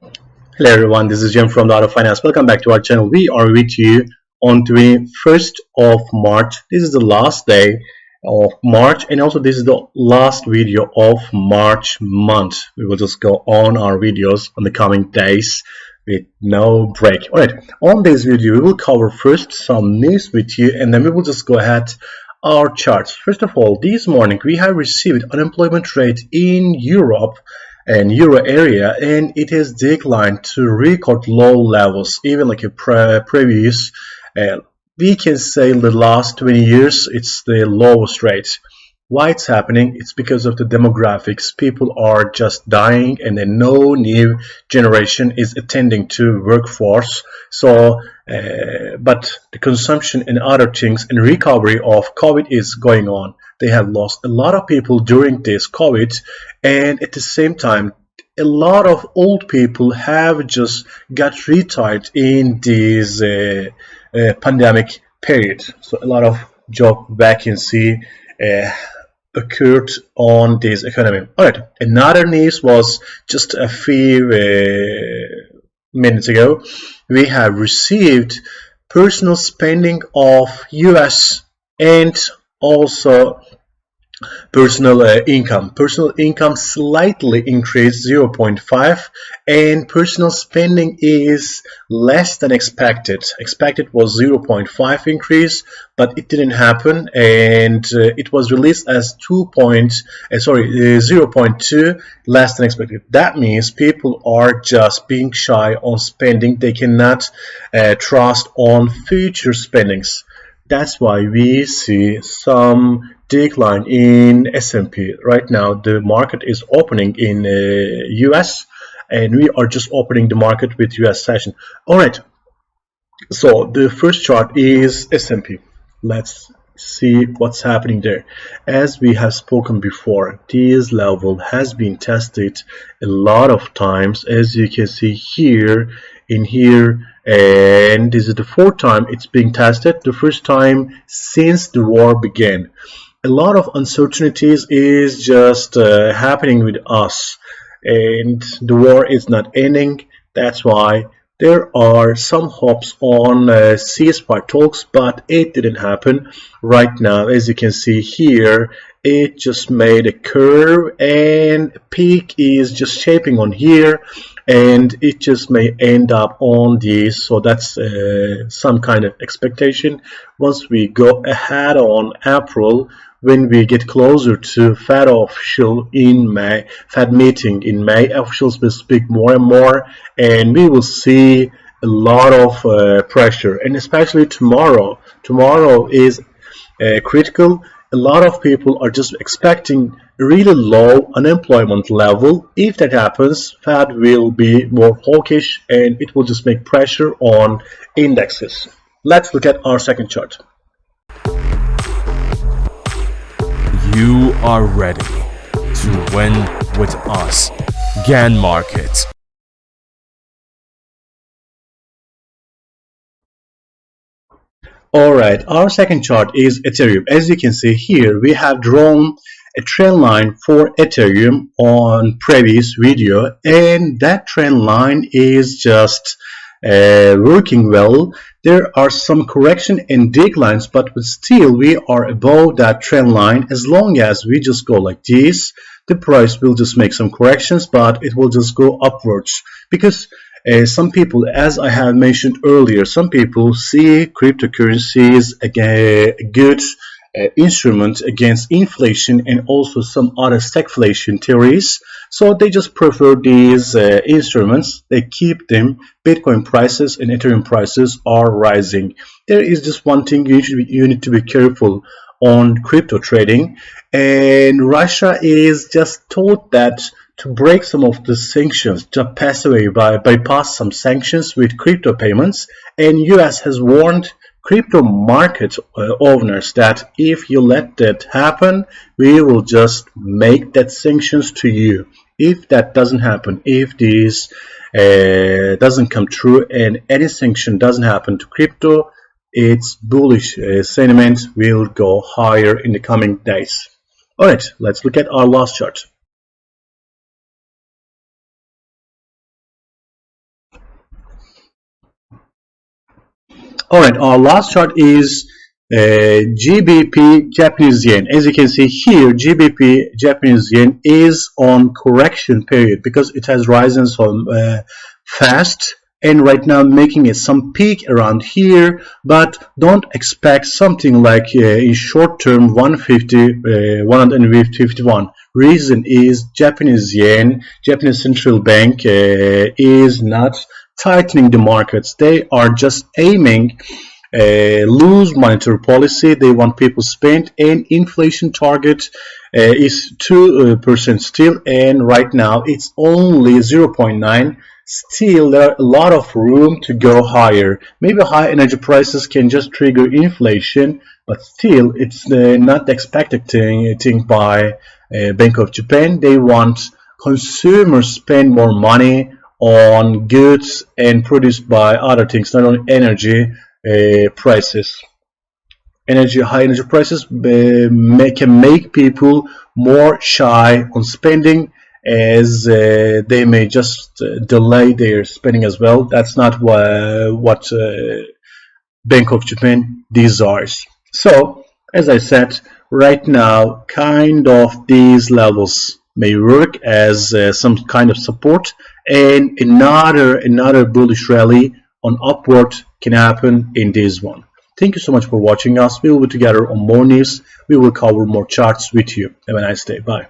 Hello everyone, this is Jim from the Art of Finance. Welcome back to our channel. We are with you on 21st of March. This is the last day of March, and also this is the last video of March month. We will just go on our videos on the coming days with no break. Alright, on this video we will cover first some news with you, and then we will just go ahead our charts. First of all, this morning we have received unemployment rate in Europe and euro area, and it has declined to record low levels, even like a previous we can say the last 20 years it's the lowest rate. Why it's happening? It's because of the demographics. People are just dying, and then no new generation is attending to workforce. So but the consumption and other things and recovery of COVID is going on. They have lost a lot of people during this COVID, and at the same time a lot of old people have just got retired in this pandemic period. So a lot of job vacancy occurred on this economy. Alright, another news was just a few minutes ago. We have received personal spending of US and also personal income. Personal income slightly increased 0.5, and personal spending is less than expected. Expected was 0.5 increase, but it didn't happen, and it was released as 0.2 less than expected. That means people are just being shy on spending. They cannot trust on future spendings. That's why we see some decline in S&P. Right now the market is opening in US, and we are just opening the market with US session. Alright, so the first chart is S&P. Let's see what's happening there. As we have spoken before, this level has been tested a lot of times, as you can see here in here, and this is the fourth time it's being tested, the first time since the war began. A lot of uncertainties is just happening with us, and the war is not ending. That's why there are some hopes on ceasefire talks, but it didn't happen. Right now, as you can see here, it just made a curve, and peak is just shaping on here, and it just may end up on this. So that's some kind of expectation. Once we go ahead on April, when we get closer to Fed official in May, Fed meeting in May, officials will speak more and more, and we will see a lot of pressure. And especially tomorrow. Tomorrow is critical. A lot of people are just expecting a really low unemployment level. If that happens, Fed will be more hawkish, and it will just make pressure on indexes. Let's look at our second chart. You are ready to win with us, GAN Markets. Alright, our second chart is Ethereum. As you can see here, we have drawn a trend line for Ethereum on previous video, and that trend line is just working well. There are some correction and declines, but still we are above that trend line. As long as we just go like this, the price will just make some corrections, but it will just go upwards, because some people, as I have mentioned earlier, some people see cryptocurrencies a good instrument against inflation and also some other stagflation theories. So they just prefer these instruments. They keep them. Bitcoin prices and Ethereum prices are rising. There is just one thing you need to be careful on crypto trading, and Russia is just told that to break some of the sanctions, to bypass some sanctions with crypto payments, and US has warned crypto market owners that if you let that happen, we will just make that sanctions to you. If that doesn't happen, if this doesn't come true and any sanction doesn't happen to crypto, its bullish sentiment will go higher in the coming days. Alright, let's look at our last chart. All right, our last chart is GBP Japanese Yen. As you can see here, GBP Japanese Yen is on correction period because it has risen so fast, and right now making it some peak around here, but don't expect something like in short term 150 151. Reason is Japanese yen, Japanese central bank is not tightening the markets. They are just aiming loose monetary policy. They want people to spend, and inflation target is 2% still, and right now it's only 0.9. Still, there are a lot of room to go higher. Maybe high energy prices can just trigger inflation, but still, it's not the expected thing by Bank of Japan. They want consumers spend more money on goods and produced by other things, not only energy prices. High energy prices can make people more shy on spending, as they may just delay their spending as well. That's not what Bank of Japan desires. So, as I said, right now, kind of these levels may work as some kind of support, and another bullish rally on upward can happen in this one. Thank you so much for watching us. We will be together on more news. We will cover more charts with you. Have a nice day. Bye.